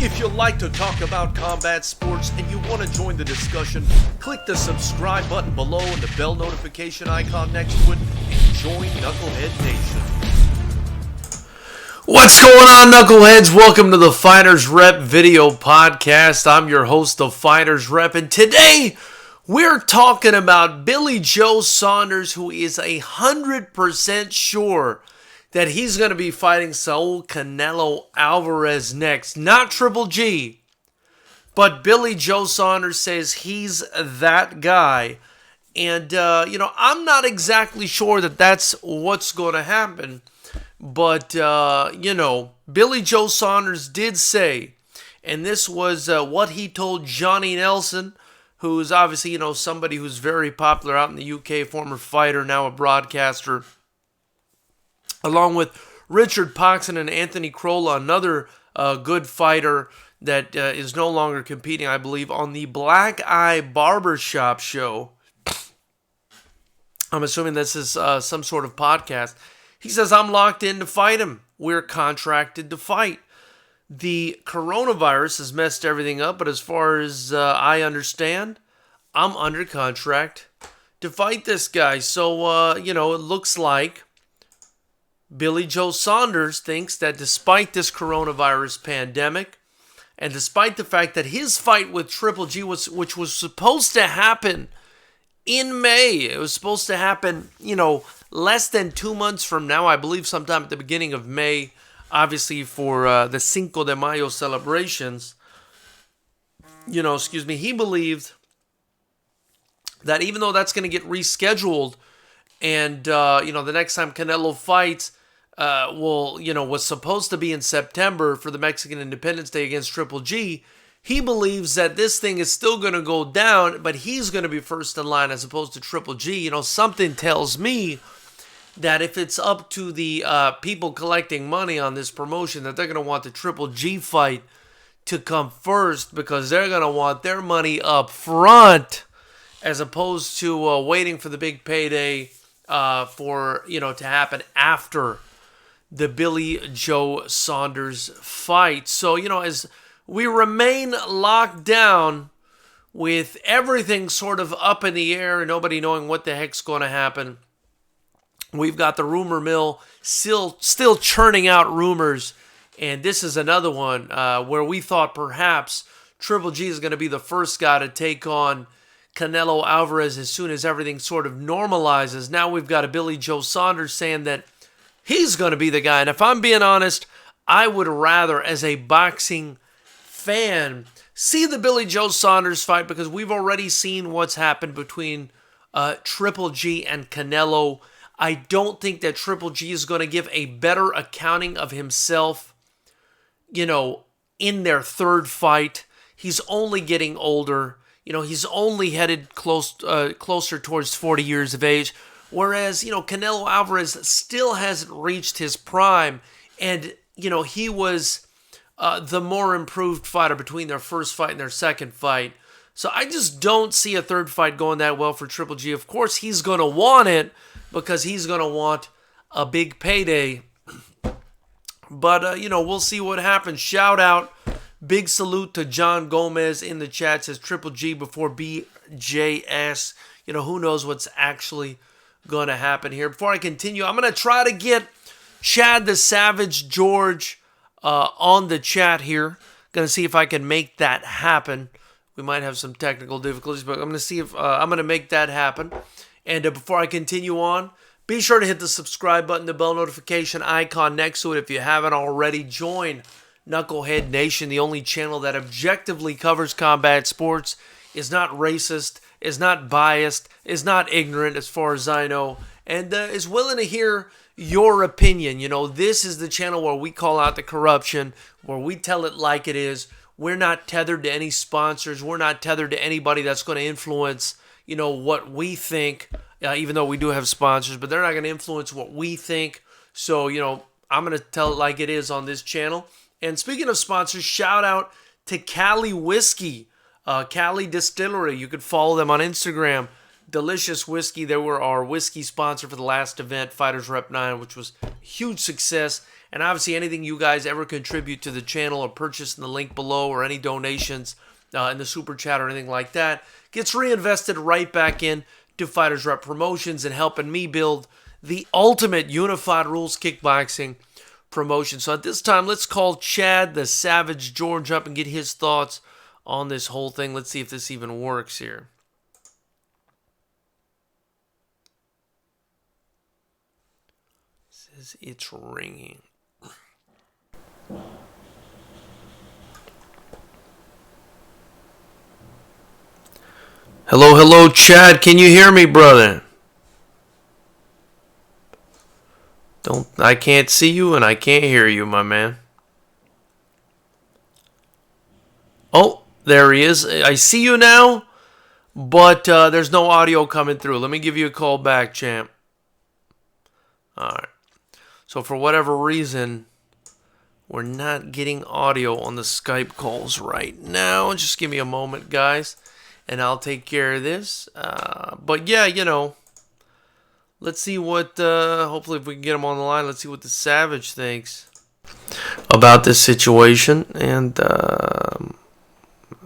If you like to talk about combat sports and you want to join the discussion, click the subscribe button below and the bell notification icon next to it and join Knucklehead Nation. What's going on, Knuckleheads? Welcome to the Fighters Rep video podcast. I'm your host, the Fighters Rep, and today we're talking about BillyJoeSaunders, who is 100% sure that he's going to be fighting Saul Canelo Alvarez next. Not Triple G, but BillyJoeSaunders says he's that guy. And, I'm not exactly sure that that's what's going to happen. But, BillyJoeSaunders did say, and this was what he told Johnny Nelson, who's obviously, somebody who's very popular out in the UK, former fighter, now a broadcaster, along with Richard Poxon and Anthony Crolla, another good fighter that is no longer competing, I believe, on the Black Eye Barbershop show. I'm assuming this is some sort of podcast. He says, I'm locked in to fight him. We're contracted to fight. The coronavirus has messed everything up, but as far as I understand, I'm under contract to fight this guy. So, it looks like BillyJoeSaunders thinks that despite this coronavirus pandemic, and despite the fact that his fight with Triple G, which was supposed to happen in May, it was supposed to happen, less than 2 months from now, I believe sometime at the beginning of May, obviously for the Cinco de Mayo celebrations, he believed that even though that's going to get rescheduled, and, the next time Canelo fights, was supposed to be in September for the Mexican Independence Day against Triple G, he believes that this thing is still going to go down, but he's going to be first in line as opposed to Triple G. Something tells me that if it's up to the people collecting money on this promotion, that they're going to want the Triple G fight to come first because they're going to want their money up front as opposed to waiting for the big payday to happen after the BillyJoeSaunders fight. So, as we remain locked down with everything sort of up in the air and nobody knowing what the heck's going to happen, we've got the rumor mill still churning out rumors. And this is another one where we thought perhaps Triple G is going to be the first guy to take on Canelo Alvarez as soon as everything sort of normalizes. Now we've got a BillyJoeSaunders saying that he's going to be the guy. And if I'm being honest, I would rather, as a boxing fan, see the BillyJoeSaunders fight because we've already seen what's happened between Triple G and Canelo. I don't think that Triple G is going to give a better accounting of himself, in their third fight. He's only getting older. He's only headed closer towards 40 years of age. Whereas, Canelo Alvarez still hasn't reached his prime. And, he was the more improved fighter between their first fight and their second fight. So I just don't see a third fight going that well for Triple G. Of course, he's going to want it because he's going to want a big payday. But, we'll see what happens. Shout out. Big salute to John Gomez in the chat. Says Triple G before BJS. Who knows what's actually going to happen here. Before I continue, I'm going to try to get Chad the Savage George on the chat here. Going to see if I can make that happen. We might have some technical difficulties, but I'm going to see if I'm going to make that happen. And before I continue on, be sure to hit the subscribe button, the bell notification icon next to it if you haven't already. Join Knucklehead Nation, the only channel that objectively covers combat sports, is not racist, is not biased, is not ignorant as far as I know, and is willing to hear your opinion. This is the channel where we call out the corruption, where we tell it like it is. We're not tethered to any sponsors. We're not tethered to anybody that's going to influence, what we think, even though we do have sponsors, but they're not going to influence what we think. So, I'm going to tell it like it is on this channel. And speaking of sponsors, shout out to CALI Whiskey, CALI Distillery. You could follow them on Instagram. Delicious whiskey. They were our whiskey sponsor for the last event, Fighters Rep 9, which was a huge success. And obviously, anything you guys ever contribute to the channel or purchase in the link below, or any donations in the super chat or anything like that, gets reinvested right back in to Fighters Rep Promotions and helping me build the ultimate unified rules kickboxing promotion. So at this time, let's call Chad the Savage George up and get his thoughts on this whole thing. Let's see if this even works here. It says it's ringing. Hello, hello, Chad. Can you hear me, brother? I can't see you and I can't hear you, my man. Oh, there he is. I see you now, but there's no audio coming through. Let me give you a call back, champ. All right. So for whatever reason, we're not getting audio on the Skype calls right now. Just give me a moment, guys, and I'll take care of this. But yeah, you know, let's see what, hopefully if we can get him on the line, let's see what the Savage thinks about this situation. And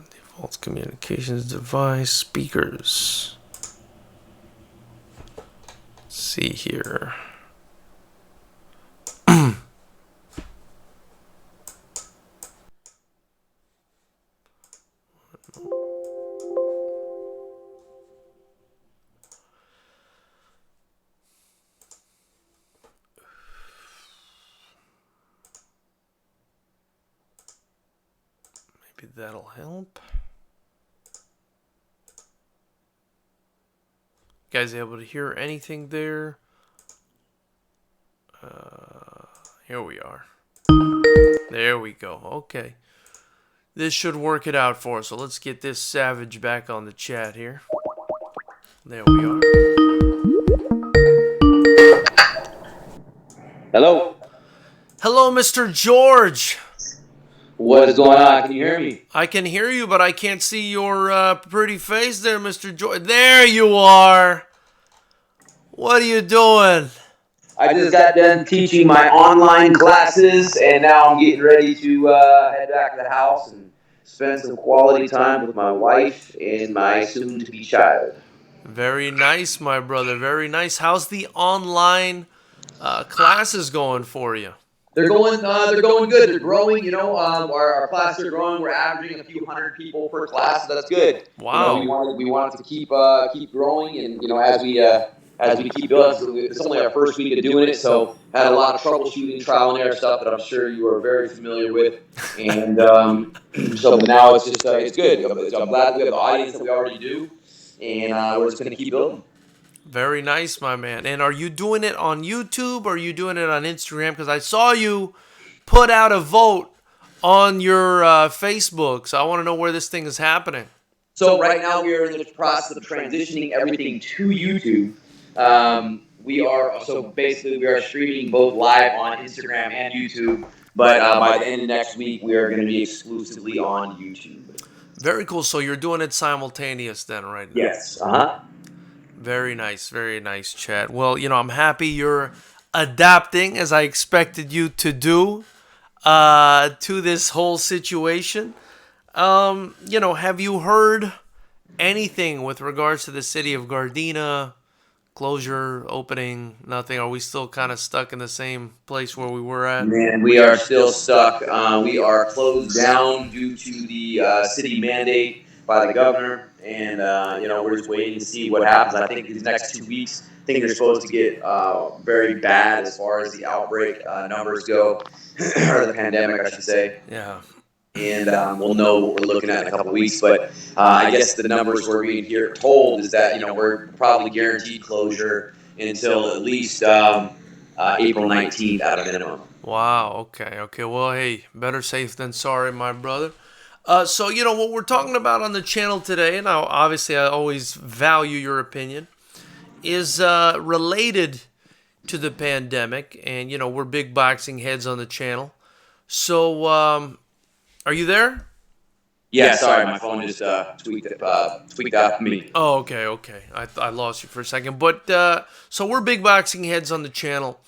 default communications device, speakers. Let's see here. Maybe that'll help. You guys able to hear anything there? Here we are. There we go. Okay. This should work it out for us. So let's get this Savage back on the chat here. There we are. Hello. Hello, Mr. George. What is going on? Can you hear me? I can hear you, but I can't see your pretty face there, Mr. George. There you are. What are you doing? I just got done teaching my online classes, and now I'm getting ready to head back to the house and spend some quality time with my wife and my soon-to-be child. Very nice, my brother. Very nice. How's the online classes going for you? They're going good. They're growing. You know, our classes are growing. We're averaging a few hundred people per class, so that's good. Wow. You know, we wanted to keep growing, and you know, as we keep building, it's only our first week of doing it, so had a lot of troubleshooting, trial and error stuff that I'm sure you are very familiar with, and so now it's just it's good. I'm glad we have the audience that we already do, and we're just going to keep building. Very nice, my man. And are you doing it on YouTube or are you doing it on Instagram? Because I saw you put out a vote on your Facebook, so I want to know where this thing is happening. So right now we are in the process of transitioning everything to YouTube. We are streaming both live on Instagram and YouTube, but by the end of next week we are going to be exclusively on YouTube. Very cool. So you're doing it simultaneous then, right now? Yes. Very nice, Chad. Well, you know, I'm happy you're adapting as I expected you to do to this whole situation. You know, have you heard anything with regards to the city of Gardena? Closure, opening, nothing? Are we still kind of stuck in the same place where we were at? Man, we are still stuck. We are closed down due to the city mandate by the governor, and you know, we're just waiting to see what happens. I think these next 2 weeks, I think they're supposed to get very bad as far as the outbreak numbers go, or the pandemic, I should say. Yeah. And we'll know what we're looking at in a couple of weeks. But I guess the numbers we're being told is that, you know, we're probably guaranteed closure until at least April 19th at a minimum. Wow. Okay. Well, hey, better safe than sorry, my brother. So, you know, what we're talking about on the channel today, and obviously I always value your opinion, is related to the pandemic. And, you know, we're big boxing heads on the channel. So, are you there? Yeah, sorry, my phone just tweaked out me. Oh, okay. I lost you for a second. But, so we're big boxing heads on the channel.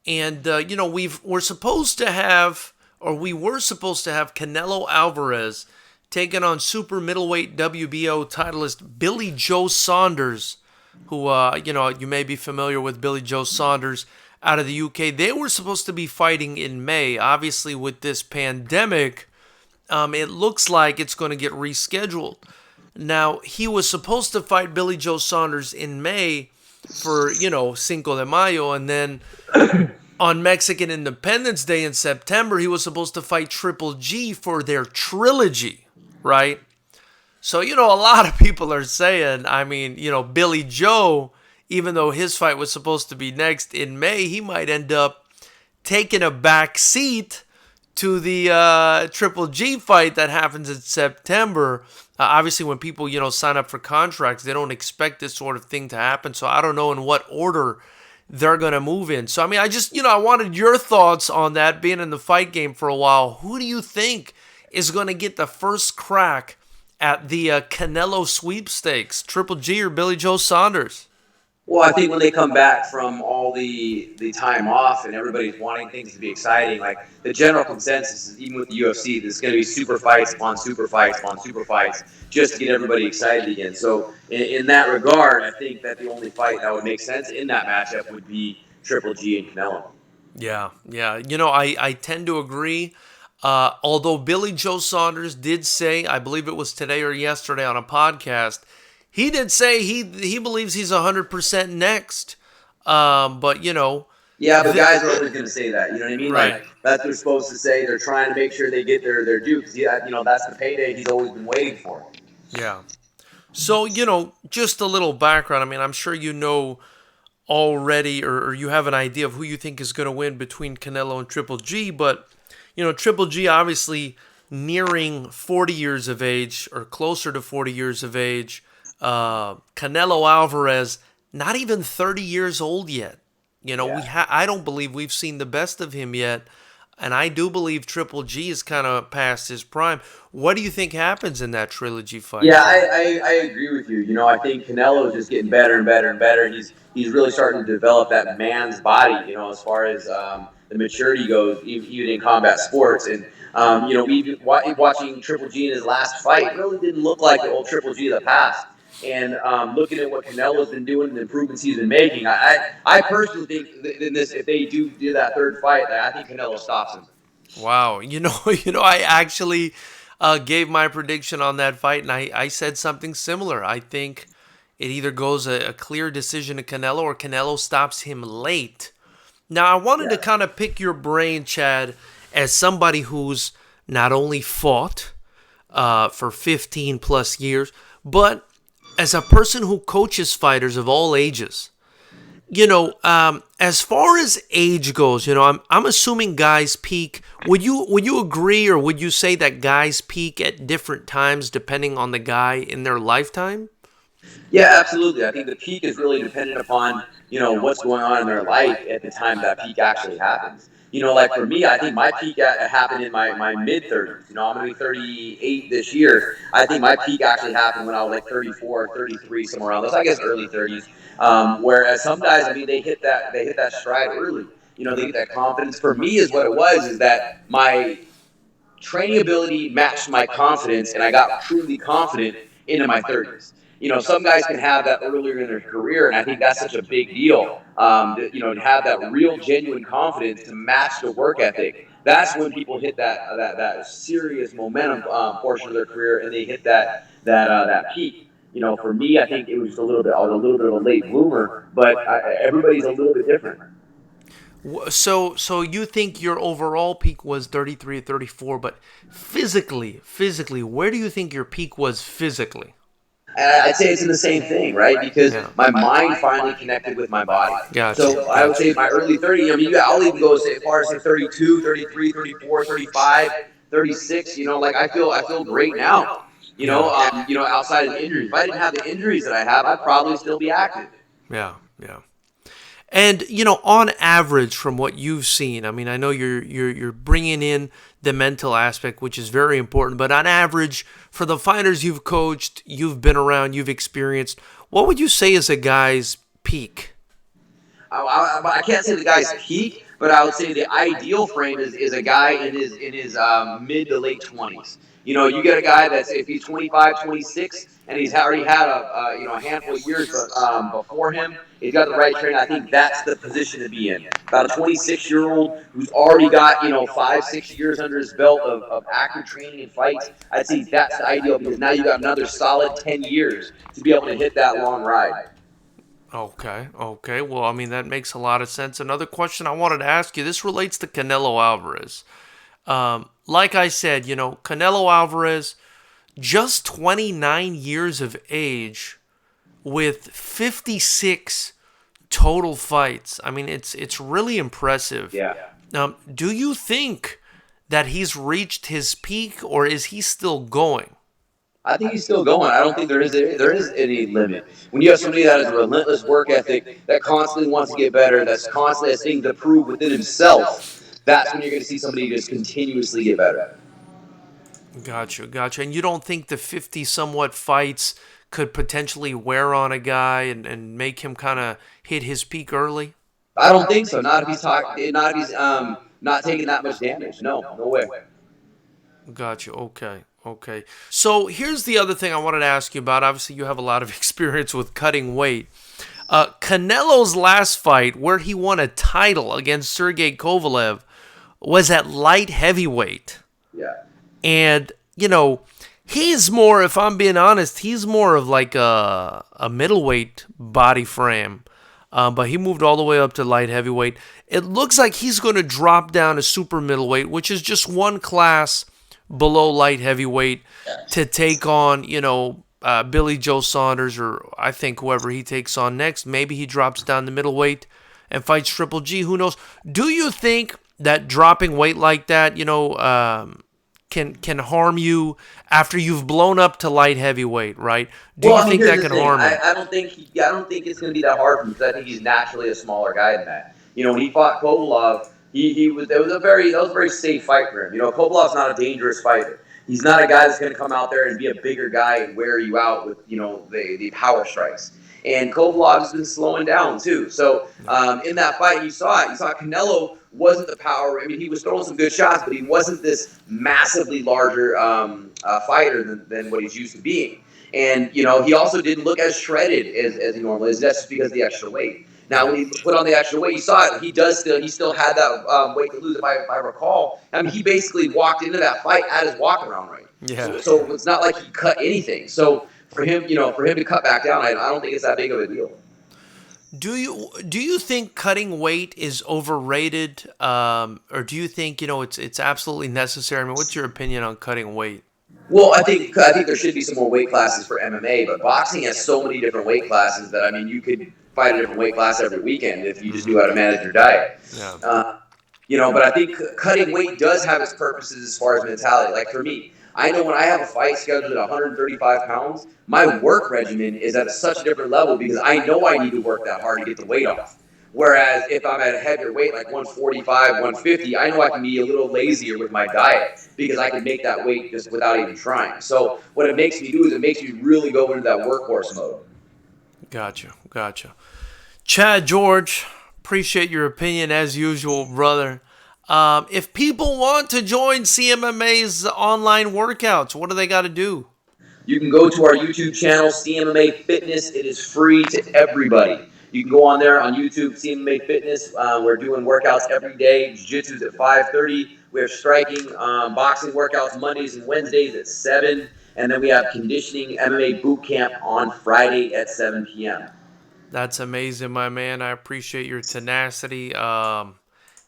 And we're supposed to have, or we were supposed to have, Canelo Alvarez taking on super middleweight WBO titleist Billy Joe Saunders, who you may be familiar with Billy Joe Saunders out of the UK. They were supposed to be fighting in May. Obviously, with this pandemic, it looks like it's going to get rescheduled. Now, he was supposed to fight Billy Joe Saunders in May for, Cinco de Mayo, and then on Mexican Independence Day in September, he was supposed to fight Triple G for their trilogy, right? So, a lot of people are saying, Billy Joe, even though his fight was supposed to be next in May, he might end up taking a back seat to the Triple G fight that happens in September. Obviously, when people, sign up for contracts, they don't expect this sort of thing to happen. So I don't know in what order they're going to move in. So, I wanted your thoughts on that, being in the fight game for a while. Who do you think is going to get the first crack at the Canelo sweepstakes, Triple G or Billy Joe Saunders? Well, I think when they come back from all the time off and everybody's wanting things to be exciting, like the general consensus is, even with the UFC, there's going to be super fights upon super fights upon super fights just to get everybody excited again. So in that regard, I think that the only fight that would make sense in that matchup would be Triple G and Canelo. Yeah. I tend to agree. Although Billy Joe Saunders did say, I believe it was today or yesterday on a podcast, he did say he believes he's 100% next. But yeah, but guys are always going to say that. You know what I mean? Right. Like, that's what they're supposed to say. They're trying to make sure they get their due, because that's the payday he's always been waiting for. Yeah. So, just a little background. I'm sure you know already, or you have an idea of who you think is going to win between Canelo and Triple G. But, Triple G obviously nearing 40 years of age, or closer to 40 years of age. Canelo Alvarez, not even 30 years old yet. I don't believe we've seen the best of him yet. And I do believe Triple G is kind of past his prime. What do you think happens in that trilogy fight? Yeah, I agree with you. I think Canelo is just getting better and better and better. He's really starting to develop that man's body, as far as the maturity goes, even in combat sports. And, watching Triple G in his last fight really didn't look like the old Triple G of the past. And looking at what Canelo's been doing and the improvements he's been making, I personally think in this, if they do that third fight, I think Canelo stops him. Wow, I actually gave my prediction on that fight, and I said something similar. I think it either goes a clear decision to Canelo, or Canelo stops him late. Now, I wanted to kind of pick your brain, Chad, as somebody who's not only fought for 15 plus years, but as a person who coaches fighters of all ages. As far as age goes, I'm assuming guys peak. Would you agree, or would you say that guys peak at different times depending on the guy in their lifetime? Yeah, absolutely. I think the peak is really dependent upon, what's going on in their life at the time that peak actually happens. Like for me, I think my peak happened in my mid-30s. I'm going to be 38 this year. I think my peak actually happened when I was like 34, 33, somewhere around those, I guess early 30s. Whereas some guys, they hit that stride early. They get that confidence. For me, is what it was, is that my training ability matched my confidence, and I got truly confident into my 30s. Some guys can have that earlier in their career, and I think that's such a big deal. To have that real, genuine confidence to match the work ethic. That's when people hit that serious momentum portion of their career, and they hit that peak. For me, I think it was I was a little bit of a late bloomer, but everybody's a little bit different. So you think your overall peak was 33 or 34, but physically, where do you think your peak was physically? I'd say it's in the same thing, right? Because my mind finally connected with my body. Gotcha. So I would say my early 30s, I'll even go as far as 32, 33, 34, 35, 36. I feel great now. Outside of the injuries. If I didn't have the injuries that I have, I'd probably still be active. Yeah. And on average, from what you've seen, I know you're bringing in the mental aspect, which is very important. But on average, for the fighters you've coached, you've been around, you've experienced, what would you say is a guy's peak? I can't say the guy's peak, But I would say the ideal frame is a guy in his mid to late 20s. You know, you get a guy that's if he's 25, 26, and he's already had a handful of years, but before him, he's got the right training. I think that's the position to be in. About a 26-year-old who's already got 5, 6 years under his belt of active training and fights. I'd say that's the ideal because now you got another solid 10 years to be able to hit that long ride. Okay. Well, I mean, that makes a lot of sense. Another question I wanted to ask you, this relates to Canelo Alvarez. Like I said, Canelo Alvarez, just 29 years of age with 56 total fights. I mean, it's really impressive. Yeah. Do you think that he's reached his peak, or is he still going? I think he's still going. I don't think there is any limit. When you have somebody that has a relentless work ethic, that constantly wants to get better, that's constantly has things to prove within himself, that's when you're going to see somebody just continuously get better. Gotcha. And you don't think the 50 somewhat fights could potentially wear on a guy and make him kind of hit his peak early? I don't think so. Not if he's not taking that much damage. No way. Gotcha. Okay. So here's the other thing I wanted to ask you about. Obviously, you have a lot of experience with cutting weight. Canelo's last fight, where he won a title against Sergey Kovalev, was at light heavyweight. Yeah. And, he's more, if I'm being honest, he's more of like a middleweight body frame. But he moved all the way up to light heavyweight. It looks like he's going to drop down to super middleweight, which is just one class below light heavyweight, to take on, Billy Joe Saunders, or I think whoever he takes on next. Maybe he drops down to middleweight and fights Triple G. Who knows? Do you think that dropping weight like that, can harm you after you've blown up to light heavyweight, right? Do you think that can harm him? I don't think it's going to be that hard for him because I think he's naturally a smaller guy than that. When he fought Kovalev, that was a very safe fight for him. Kovalov's not a dangerous fighter. He's not a guy that's going to come out there and be a bigger guy and wear you out with the power strikes. And Kovalov's been slowing down too. So in that fight, you saw Canelo wasn't the power. I mean, he was throwing some good shots, but he wasn't this massively larger fighter than what he's used to being. And he also didn't look as shredded as he normally is. That's just because of the extra weight. Now, when he put on the extra weight, you saw it. He still had that weight to lose, if I recall. I mean, he basically walked into that fight at his walk around weight. Yeah. So it's not like he cut anything. So for him to cut back down, I don't think it's that big of a deal. Do you think cutting weight is overrated, or do you think it's absolutely necessary? I mean, what's your opinion on cutting weight? Well, I think there should be some more weight classes for MMA, but boxing has so many different weight classes that you could fight a different weight class every weekend if you just knew how to manage your diet. Yeah. But I think cutting weight does have its purposes as far as mentality. Like for me, I know when I have a fight scheduled at 135 pounds, my work regimen is at such a different level because I know I need to work that hard to get the weight off. Whereas if I'm at a heavier weight, like 145, 150, I know I can be a little lazier with my diet because I can make that weight just without even trying. So what it makes me do is it makes me really go into that workhorse mode. Gotcha. Chad George, appreciate your opinion as usual, brother. If people want to join CMMA's online workouts, what do they got to do? You can go to our YouTube channel, CMMA Fitness. It is free to everybody. You can go on there on YouTube, CMMA Fitness. We're doing workouts every day. Jiu-Jitsu's at 5:30. We have striking, boxing workouts Mondays and Wednesdays at 7. And then we have conditioning MMA boot camp on Friday at 7 p.m. That's amazing, my man. I appreciate your tenacity.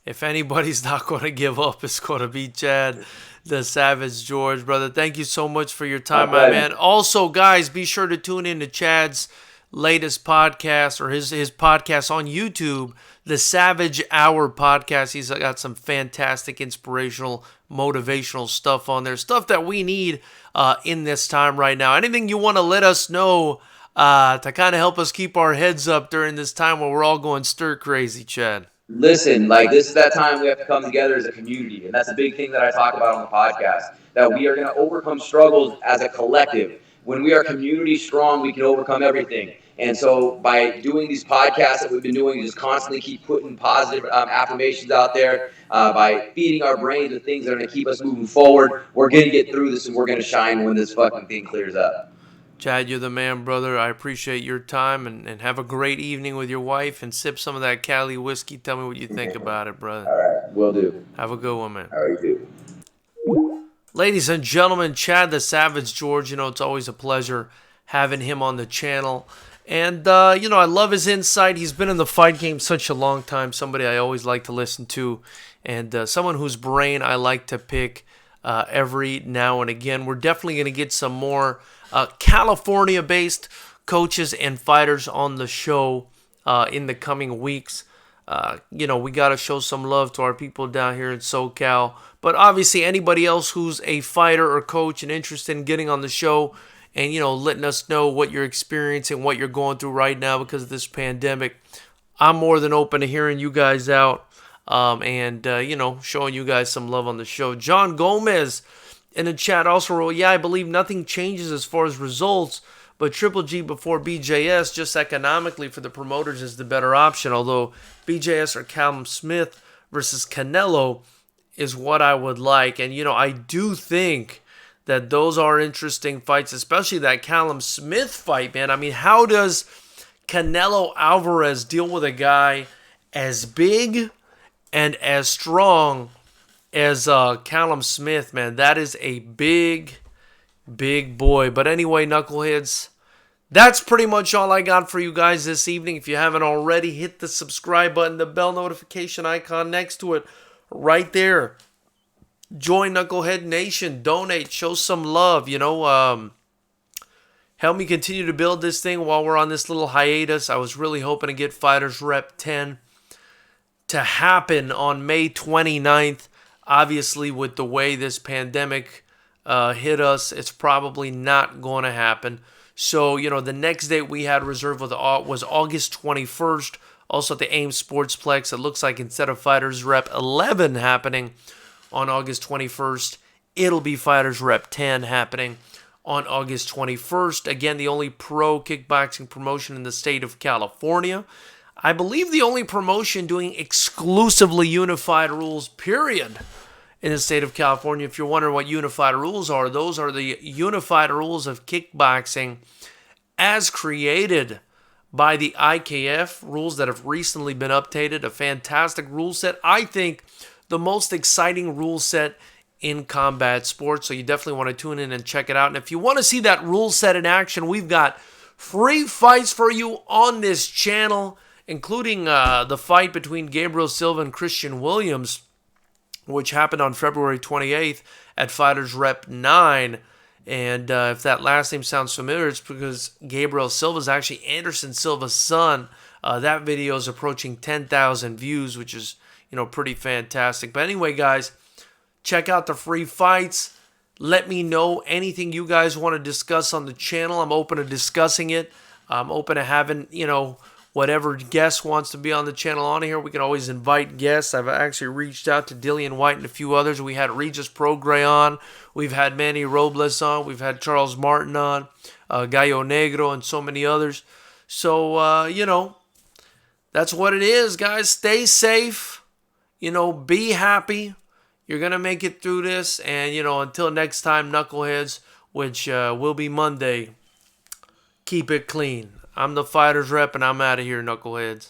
If anybody's not going to give up, it's going to be Chad, the Savage George, brother. Thank you so much for your time, my man. Also, guys, be sure to tune in to Chad's latest podcast, or his podcast on YouTube, the Savage Hour podcast. He's got some fantastic inspirational, motivational stuff on there, stuff that we need in this time right now. Anything you want to let us know to kind of help us keep our heads up during this time where we're all going stir crazy, Chad? Listen, this is that time we have to come together as a community, and that's a big thing that I talk about on the podcast, that we are going to overcome struggles as a collective. when we are community strong, we can overcome everything. And so by doing these podcasts that we've been doing, just constantly keep putting positive affirmations out there, by feeding our brains with things that are going to keep us moving forward, we're going to get through this and we're going to shine when this fucking thing clears up. Chad, you're the man, brother. I appreciate your time, and have a great evening with your wife, and sip some of that Cali whiskey. Tell me what you think about it, brother. All right, will do. Have a good one, man. All right, you do. Ladies and gentlemen, Chad the Savage George, it's always a pleasure having him on the channel. And, I love his insight. He's been in the fight game such a long time, somebody I always like to listen to, and someone whose brain I like to pick every now and again. We're definitely going to get some more California-based coaches and fighters on the show in the coming weeks. We got to show some love to our people down here in SoCal. But obviously, anybody else who's a fighter or coach and interested in getting on the show and, letting us know what you're experiencing, what you're going through right now because of this pandemic, I'm more than open to hearing you guys out and showing you guys some love on the show. John Gomez in the chat also wrote, I believe nothing changes as far as results, but Triple G before BJS, just economically for the promoters, is the better option. Although BJS or Callum Smith versus Canelo is what I would like. And, I do think that those are interesting fights, especially that Callum Smith fight, man. I mean, how does Canelo Alvarez deal with a guy as big and as strong as Callum Smith, man? That is a big, big boy. But anyway, knuckleheads, that's pretty much all I got for you guys this evening. If you haven't already, hit the subscribe button, the bell notification icon next to it, right there. Join Knucklehead Nation. Donate. Show some love. Help me continue to build this thing while we're on this little hiatus. I was really hoping to get Fighters Rep 10 to happen on May 29th. Obviously, with the way this pandemic hit us, it's probably not going to happen. So, the next date we had reserved was August 21st, also at the Ames Sportsplex. It looks like instead of Fighters Rep 11 happening on August 21st, it'll be Fighters Rep 10 happening on August 21st. Again, the only pro kickboxing promotion in the state of California. I believe the only promotion doing exclusively unified rules, period, in the state of California. If you're wondering what unified rules are, those are the unified rules of kickboxing as created by the IKF, rules that have recently been updated. A fantastic rule set. I think the most exciting rule set in combat sports, so you definitely want to tune in and check it out. And if you want to see that rule set in action, we've got free fights for you on this channel, including the fight between Gabriel Silva and Christian Williams, which happened on February 28th at Fighters Rep 9. And if that last name sounds familiar, it's because Gabriel Silva is actually Anderson Silva's son. That video is approaching 10,000 views, which is, pretty fantastic. But anyway, guys, check out the free fights. Let me know anything you guys want to discuss on the channel. I'm open to discussing it. I'm open to having, whatever guest wants to be on the channel on here. We can always invite guests. I've actually reached out to Dillian White and a few others. We had Regis Prograis on. We've had Manny Robles on. We've had Charles Martin on. Gallo Negro and so many others. So, that's what it is, guys. Stay safe. Be happy. You're going to make it through this. And, until next time, knuckleheads, which will be Monday, keep it clean. I'm the Fighters Rep, and I'm out of here, knuckleheads.